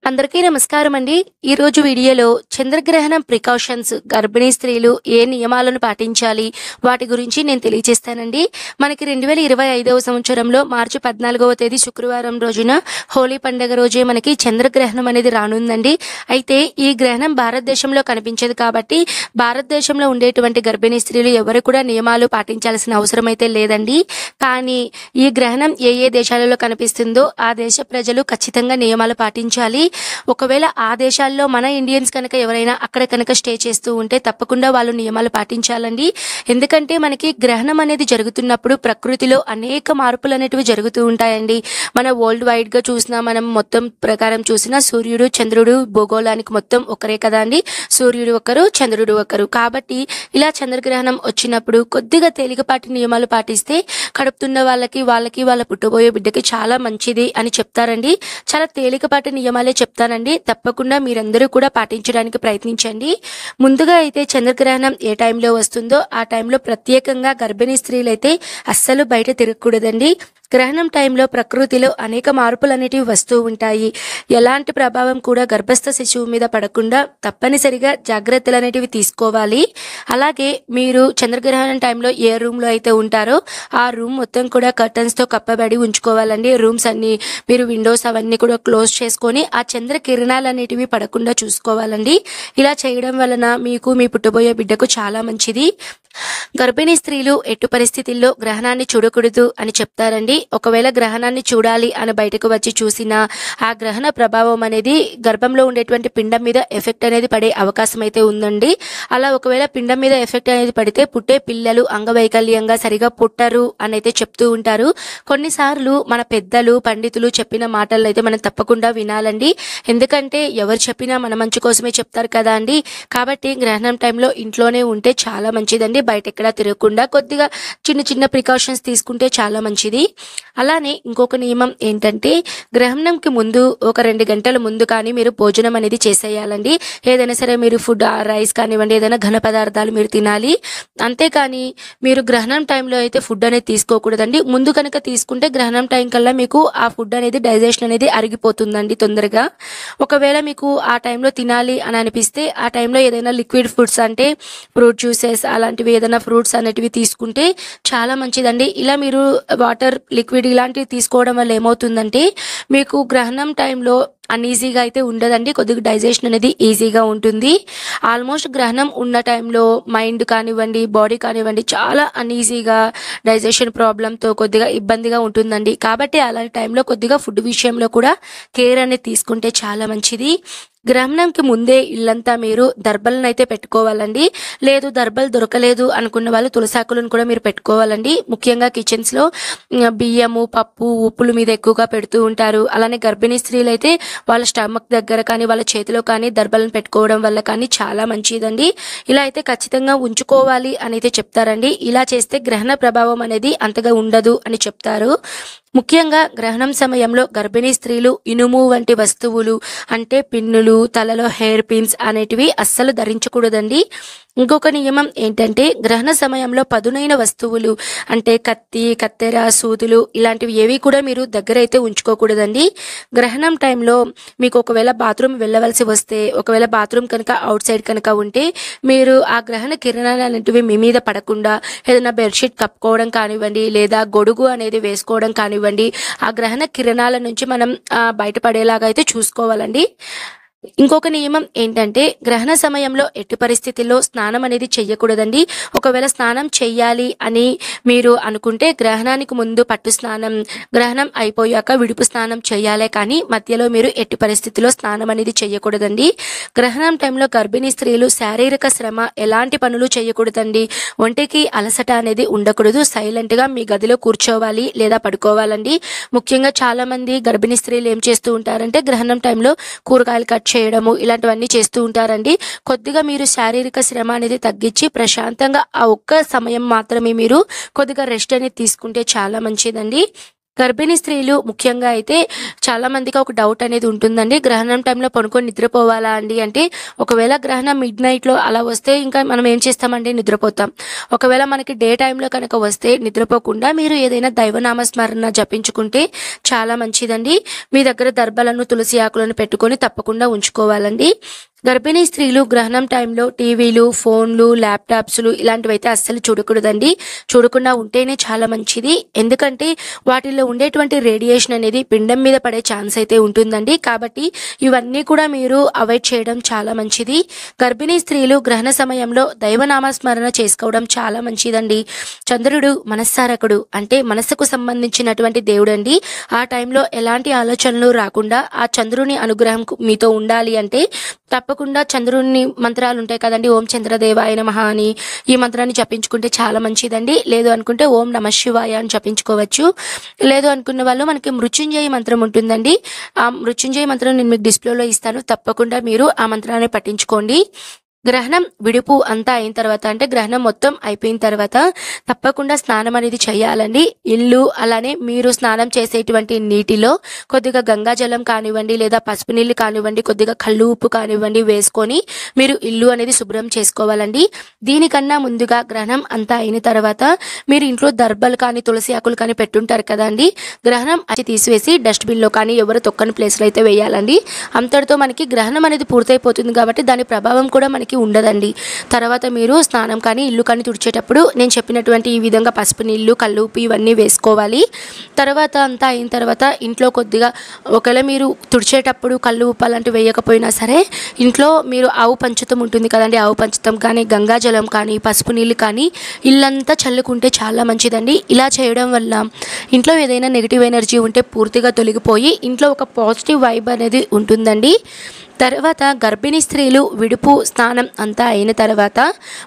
అందరికీ నమస్కారం అండి. ఈరోజు వీడియోలో చంద్రగ్రహణం ప్రికాషన్స్ గర్భిణీ స్త్రీలు ఏ నియమాలను పాటించాలి వాటి గురించి నేను తెలియజేస్తానండి. మనకి 2025వ సంవత్సరంలో మార్చి 14వ తేదీ శుక్రవారం రోజున హోలీ పండుగ రోజే మనకి చంద్రగ్రహణం అనేది రానుందండి. అయితే ఈ గ్రహణం భారతదేశంలో కనిపించదు కాబట్టి భారతదేశంలో ఉండేటువంటి గర్భిణీ స్త్రీలు ఎవరు కూడా నియమాలు పాటించాల్సిన అవసరం అయితే లేదండి. కానీ ఈ గ్రహణం ఏ దేశాలలో కనిపిస్తుందో ఆ దేశ ప్రజలు ఖచ్చితంగా నియమాలు పాటించాలి. ఒకవేళ ఆ దేశాల్లో మన ఇండియన్స్ కనుక ఎవరైనా అక్కడ కనుక స్టే చేస్తూ ఉంటే తప్పకుండా వాళ్ళు నియమాలు పాటించాలండి. ఎందుకంటే మనకి గ్రహణం అనేది జరుగుతున్నప్పుడు ప్రకృతిలో అనేక మార్పులు అనేటివి జరుగుతూ ఉంటాయండి. మన వరల్డ్ వైడ్ గా చూసినా మనం మొత్తం ప్రకారం చూసినా సూర్యుడు చంద్రుడు భూగోళానికి మొత్తం ఒకరే కదా అండి. సూర్యుడు ఒకరు చంద్రుడు ఒకరు కాబట్టి ఇలా చంద్రగ్రహణం వచ్చినప్పుడు కొద్దిగా తేలికపాటి నియమాలు పాటిస్తే కడుపుతున్న వాళ్ళకి వాళ్ళ పుట్టబోయే బిడ్డకి చాలా మంచిది అని చెప్తారండి. చాలా తేలికపాటి నియమాలే చెప్తానండి. తప్పకుండా మీరందరూ కూడా పాటించడానికి ప్రయత్నించండి. ముందుగా అయితే చంద్రగ్రహణం ఏ టైంలో వస్తుందో ఆ టైంలో ప్రత్యేకంగా గర్భిణీ స్త్రీలు అయితే అస్సలు బయట తిరగకూడదండి. గ్రహణం టైంలో ప్రకృతిలో అనేక మార్పులు అనేటివి వస్తూ ఉంటాయి. ఎలాంటి ప్రభావం కూడా గర్భస్థ శిశువు మీద పడకుండా తప్పనిసరిగా జాగ్రత్తలు అనేటివి తీసుకోవాలి. అలాగే మీరు చంద్రగ్రహణం టైంలో ఏ రూమ్లో అయితే ఉంటారో ఆ రూమ్ మొత్తం కూడా కర్టన్స్తో కప్పబడి ఉంచుకోవాలండి. రూమ్స్ అన్ని మీరు విండోస్ అవన్నీ కూడా క్లోజ్ చేసుకొని ఆ చంద్ర కిరణాలు అనేటివి పడకుండా చూసుకోవాలండి. ఇలా చేయడం వలన మీకు మీ పుట్టబోయే బిడ్డకు చాలా మంచిది. గర్భిణీ స్త్రీలు ఎటు పరిస్థితుల్లో గ్రహణాన్ని చూడకూడదు అని చెప్తారండి. ఒకవేళ గ్రహణాన్ని చూడాలి అని బయటకు వచ్చి చూసినా ఆ గ్రహణ ప్రభావం అనేది గర్భంలో ఉండేటువంటి పిండం మీద ఎఫెక్ట్ అనేది పడే అవకాశం అయితే ఉందండి. అలా ఒకవేళ పిండం మీద ఎఫెక్ట్ అనేది పడితే పుట్టే పిల్లలు అంగవైకల్యంగా సరిగా పుట్టరు అని అయితే చెప్తూ ఉంటారు. కొన్నిసార్లు మన పెద్దలు పండితులు చెప్పిన మాటలు అయితే మనం తప్పకుండా వినాలండి. ఎందుకంటే ఎవరు చెప్పినా మన మంచి కోసమే చెప్తారు కదా అండి. కాబట్టి గ్రహణం టైంలో ఇంట్లోనే ఉంటే చాలా మంచిదండి. బయట ఎక్కడా తిరగకుండా కొద్దిగా చిన్న ప్రికాషన్స్ తీసుకుంటే చాలా మంచిది. అలానే ఇంకొక నియమం ఏంటంటే గ్రహణంకి ముందు ఒక 2 గంటల ముందు కానీ మీరు భోజనం అనేది చేసేయాలండి. ఏదైనా సరే మీరు ఫుడ్ రైస్ కానివ్వండి ఏదైనా ఘన పదార్థాలు మీరు తినాలి. అంతేకాని మీరు గ్రహణం టైంలో అయితే ఫుడ్ అనేది తీసుకోకూడదండి. ముందు కనుక తీసుకుంటే గ్రహణం టైం కల్లా మీకు ఆ ఫుడ్ అనేది డైజెషన్ అనేది అరిగిపోతుందండి తొందరగా. ఒకవేళ మీకు ఆ టైంలో తినాలి అని అనిపిస్తే ఆ టైంలో ఏదైనా లిక్విడ్ ఫుడ్స్ అంటే ఫ్రూట్ జ్యూసెస్ అలాంటివి ఏదైనా ఫ్రూట్స్ అనేటివి తీసుకుంటే చాలా మంచిదండి. ఇలా మీరు వాటర్ లిక్విడ్ ఇలాంటివి తీసుకోవడం వల్ల ఏమవుతుందంటే మీకు గ్రహణం టైంలో అన్ఈజీగా అయితే ఉండదండి. కొద్దిగా డైజెషన్ అనేది ఈజీగా ఉంటుంది. ఆల్మోస్ట్ గ్రహణం ఉన్న టైంలో మైండ్ కానివ్వండి బాడీ కానివ్వండి చాలా అన్ఈజీగా డైజెషన్ ప్రాబ్లంతో కొద్దిగా ఇబ్బందిగా ఉంటుందండి. కాబట్టి అలాంటి టైంలో కొద్దిగా ఫుడ్ విషయంలో కూడా కేర్ అనేది తీసుకుంటే చాలా మంచిది. గ్రహణంకి ముందే ఇల్లంతా మీరు దర్బలను అయితే పెట్టుకోవాలండి. లేదు దర్బలు దొరకలేదు అనుకున్న వాళ్ళు తులసాకులను కూడా మీరు పెట్టుకోవాలండి. ముఖ్యంగా కిచెన్స్లో బియ్యము పప్పు ఉప్పుల మీద ఎక్కువగా పెడుతూ ఉంటారు. అలానే గర్భిణీ స్త్రీలు అయితే వాళ్ళ స్టమక్ దగ్గర కానీ వాళ్ళ చేతిలో కానీ దర్బలను పెట్టుకోవడం వల్ల కానీ చాలా మంచిదండి. ఇలా అయితే ఖచ్చితంగా ఉంచుకోవాలి అని అయితే చెప్తారండి. ఇలా చేస్తే గ్రహణ ప్రభావం అనేది అంతగా ఉండదు అని చెప్తారు. ముఖ్యంగా గ్రహణం సమయంలో గర్భిణీ స్త్రీలు ఇనుము వంటి వస్తువులు అంటే పిన్నులు తలలో హెయిర్ పిన్స్ అనేటివి అస్సలు ధరించకూడదండి. ఇంకొక నియమం ఏంటంటే గ్రహణ సమయంలో పదునైన వస్తువులు అంటే కత్తి కత్తెర సూదులు ఇలాంటివి ఏవి కూడా మీరు దగ్గర అయితే ఉంచుకోకూడదండి. గ్రహణం టైంలో మీకు ఒకవేళ బాత్రూమ్ వెళ్ళవలసి వస్తే ఒకవేళ బాత్రూమ్ కనుక అవుట్ సైడ్ కనుక ఉంటే మీరు ఆ గ్రహణ కిరణాలు అనేటివి మీ మీద పడకుండా ఏదైనా బెడ్షీట్ కప్పుకోవడం కానివ్వండి లేదా గొడుగు అనేది వేసుకోవడం కానివ్వండి ఆ గ్రహణ కిరణాల నుంచి మనం బయటపడేలాగా అయితే చూసుకోవాలండి. ఇంకొక నియమం ఏంటంటే గ్రహణ సమయంలో ఎట్టి పరిస్థితుల్లో స్నానం అనేది చెయ్యకూడదండి. ఒకవేళ స్నానం చెయ్యాలి అని మీరు అనుకుంటే గ్రహణానికి ముందు పట్టు స్నానం గ్రహణం అయిపోయాక విడుపు స్నానం చేయాలే కానీ మధ్యలో మీరు ఎట్టి పరిస్థితుల్లో స్నానం అనేది చెయ్యకూడదండి. గ్రహణం టైంలో గర్భిణీ స్త్రీలు శారీరక శ్రమ ఎలాంటి పనులు చేయకూడదండి. ఒంటికి అలసట అనేది ఉండకూడదు. సైలెంట్గా మీ గదిలో కూర్చోవాలి లేదా పడుకోవాలండి. ముఖ్యంగా చాలా మంది గర్భిణీ స్త్రీలు ఏం చేస్తూ ఉంటారంటే గ్రహణం టైంలో కూరగాయలు కట్ చేయడము ఇలాంటివన్నీ చేస్తూ ఉంటారండి. కొద్దిగా మీరు శారీరక శ్రమ అనేది తగ్గించి ప్రశాంతంగా ఆ ఒక్క సమయం మాత్రమే మీరు కొద్దిగా రెస్ట్ అనేది తీసుకుంటే చాలా మంచిదండి. గర్భిణీ స్త్రీలు ముఖ్యంగా అయితే చాలా మందికి ఒక డౌట్ అనేది ఉంటుందండి. గ్రహణం టైంలో పడుకొని నిద్రపోవాలా అండి అంటే, ఒకవేళ గ్రహణం మిడ్‌నైట్‌లో అలా వస్తే ఇంకా మనం ఏం చేస్తామండి, నిద్రపోతాం. ఒకవేళ మనకి డే టైంలో కనుక వస్తే నిద్రపోకుండా మీరు ఏదైనా దైవనామ స్మరణ జపించుకుంటే చాలా మంచిదండి. మీ దగ్గర దర్భలను, తులసి ఆకులను పెట్టుకొని తప్పకుండా ఉంచుకోవాలండి. గర్భిణీ స్త్రీలు గ్రహణం టైంలో టీవీలు, ఫోన్లు, ల్యాప్టాప్స్‌లు ఇలాంటివైతే అస్సలు చూడకూడదండి. చూడకుండా ఉంటేనే చాలా మంచిది. ఎందుకంటే వాటిల్లో ఉండేటువంటి రేడియేషన్ అనేది పిండం మీద పడే ఛాన్స్ అయితే ఉంటుందండి. కాబట్టి ఇవన్నీ కూడా మీరు అవాయిడ్ చేయడం చాలా మంచిది. గర్భిణీ స్త్రీలు గ్రహణ సమయంలో దైవనామ స్మరణ చేసుకోవడం చాలా మంచిదండి. చంద్రుడు మనస్సారకుడు, అంటే మనసుకు సంబంధించినటువంటి దేవుడండి. ఆ టైంలో ఎలాంటి ఆలోచనలు రాకుండా ఆ చంద్రుని అనుగ్రహం మీతో ఉండాలి అంటే తప్పకుండా చంద్రుని మంత్రాలు ఉంటాయి కదండి. ఓం చంద్రదేవాయ నమః అని ఈ మంత్రాన్ని జపించుకుంటే చాలా మంచిదండి. లేదు అనుకుంటే ఓం నమః శివాయ అని జపించుకోవచ్చు. లేదు అనుకున్న వాళ్ళు మనకి మృత్యుంజయ మంత్రం ఉంటుందండి. ఆ మృత్యుంజయ మంత్రం నేను మీకు డిస్ప్లేలో ఇస్తాను. తప్పకుండా మీరు ఆ మంత్రాన్ని పఠించుకోండి. గ్రహణం విడుపు అంతా అయిన తర్వాత, అంటే గ్రహణం మొత్తం అయిపోయిన తర్వాత తప్పకుండా స్నానం అనేది చేయాలండి. ఇల్లు అలానే మీరు స్నానం చేసేటువంటి నీటిలో కొద్దిగా గంగాజలం కానివ్వండి, లేదా పసుపు నీళ్ళు కానివ్వండి, కొద్దిగా కళ్ళు ఉప్పు కానివ్వండి వేసుకొని మీరు ఇల్లు అనేది శుభ్రం చేసుకోవాలండి. దీనికన్నా ముందుగా గ్రహణం అంతా అయిన తర్వాత మీరు ఇంట్లో దర్భలు కానీ, తులసి ఆకులు కానీ పెట్టుంటారు కదండి. గ్రహణం అది తీసివేసి డస్ట్బిన్లో కానీ ఎవరు తొక్కని ప్లేస్లో అయితే వేయాలండి. అంతటితో మనకి గ్రహణం అనేది పూర్తయిపోతుంది కాబట్టి దాని ప్రభావం కూడా మనకి ఉండదండి. తర్వాత మీరు స్నానం కానీ, ఇల్లు కానీ తుడిచేటప్పుడు నేను చెప్పినటువంటి ఈ విధంగా పసుపు నీళ్ళు, కళ్ళు ఉప్పు ఇవన్నీ వేసుకోవాలి. తర్వాత అంతా అయిన తర్వాత ఇంట్లో కొద్దిగా ఒకవేళ మీరు తుడిచేటప్పుడు కళ్ళు ఉప్పు అలాంటివి వేయకపోయినా సరే ఇంట్లో మీరు ఆవు పంచతం ఉంటుంది కదండి. ఆవు పంచతం కానీ, గంగాజలం కానీ, పసుపు నీళ్ళు కానీ ఇల్లంతా చల్లుకుంటే చాలా మంచిదండి. ఇలా చేయడం వల్ల ఇంట్లో ఏదైనా నెగిటివ్ ఎనర్జీ ఉంటే పూర్తిగా తొలగిపోయి ఇంట్లో ఒక పాజిటివ్ వైబ్ అనేది ఉంటుందండి. తర్వాత గర్భిణీ స్త్రీలు విడుపు స్నానం అంతా అయిన తర్వాత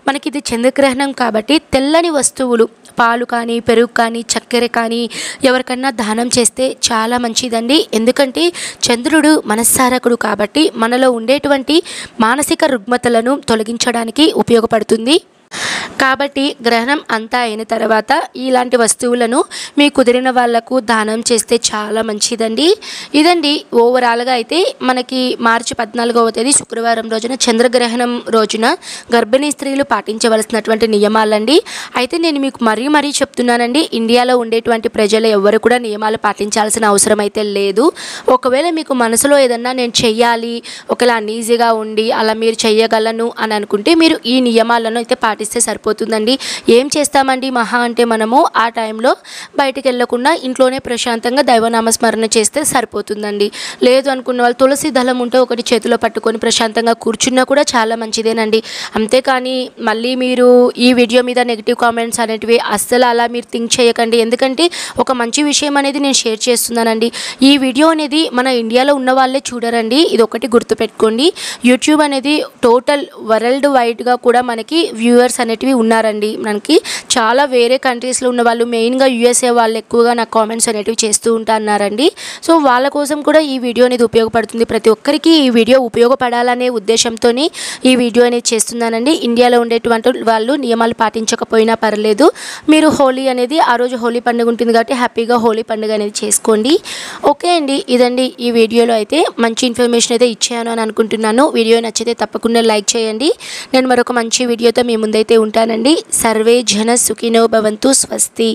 మనకి ఇది చంద్రగ్రహణం కాబట్టి తెల్లని వస్తువులు, పాలు కానీ, పెరుగు కానీ, చక్కెర కానీ ఎవరికన్నా దానం చేస్తే చాలా మంచిదండి. ఎందుకంటే చంద్రుడు మనస్సారకుడు కాబట్టి మనలో ఉండేటువంటి మానసిక రుగ్మతలను తొలగించడానికి ఉపయోగపడుతుంది. కాబట్టి గ్రహణం అంతా అయిన తర్వాత ఇలాంటి వస్తువులను మీ కుదిరిన వాళ్లకు దానం చేస్తే చాలా మంచిదండి. ఇదండి ఓవరాల్గా అయితే మనకి మార్చి 14వ తేదీ శుక్రవారం రోజున చంద్రగ్రహణం రోజున గర్భిణీ స్త్రీలు పాటించవలసినటువంటి నియమాలండి. అయితే నేను మీకు మరీ చెప్తున్నానండి, ఇండియాలో ఉండేటువంటి ప్రజలు ఎవరు కూడా నియమాలు పాటించాల్సిన అవసరం అయితే లేదు. ఒకవేళ మీకు మనసులో ఏదన్నా నేను చెయ్యాలి, ఒకవేళ అన్ఈజీగా ఉండి అలా మీరు చెయ్యగలను అని అనుకుంటే మీరు ఈ నియమాలను అయితే పాటిస్తే సరిపోతుందండి. ఏం చేస్తామండి మహా అంటే మనము ఆ టైంలో బయటికి వెళ్ళకుండా ఇంట్లోనే ప్రశాంతంగా దైవనామస్మరణ చేస్తే సరిపోతుందండి. లేదు అనుకున్న వాళ్ళు తులసి దళం ఉంటే ఒకటి చేతిలో పట్టుకొని ప్రశాంతంగా కూర్చున్నా కూడా చాలా మంచిదేనండి. అంతేకాని మళ్ళీ మీరు ఈ వీడియో మీద నెగిటివ్ కామెంట్స్ అనేటివి అస్సలు అలా మీరు థింక్ చేయకండి. ఎందుకంటే ఒక మంచి విషయం అనేది నేను షేర్ చేస్తున్నానండి. ఈ వీడియో అనేది మన ఇండియాలో ఉన్న వాళ్ళే చూడరండి, ఇది ఒకటి గుర్తుపెట్టుకోండి. యూట్యూబ్ అనేది టోటల్ వరల్డ్ వైడ్గా కూడా మనకి వ్యూవర్స్ అనేటివి ఉన్నారండి. మనకి చాలా వేరే కంట్రీస్లో ఉన్న వాళ్ళు, మెయిన్గా యూఎస్ఏ వాళ్ళు ఎక్కువగా నాకు కామెంట్స్ అనేటివి చేస్తూ ఉంటారండి. సో వాళ్ళ కోసం కూడా ఈ వీడియో అనేది ఉపయోగపడుతుంది. ప్రతి ఒక్కరికి ఈ వీడియో ఉపయోగపడాలనే ఉద్దేశంతో ఈ వీడియో అనేది చేస్తున్నానండి. ఇండియాలో ఉండేటువంటి వాళ్ళు నియమాలు పాటించకపోయినా పర్లేదు, మీరు హోలీ అనేది ఆ రోజు హోలీ పండుగ ఉంటుంది కాబట్టి హ్యాపీగా హోలీ పండుగ అనేది చేసుకోండి. ఓకే అండి, ఇదండి ఈ వీడియోలో అయితే మంచి ఇన్ఫర్మేషన్ అయితే ఇచ్చాను అని అనుకుంటున్నాను. వీడియో నచ్చితే తప్పకుండా లైక్ చేయండి. నేను మరొక మంచి వీడియోతో మీ ముందైతే ఉంటానండి. సర్వే జన సుఖినో భవంతు. స్వస్తి.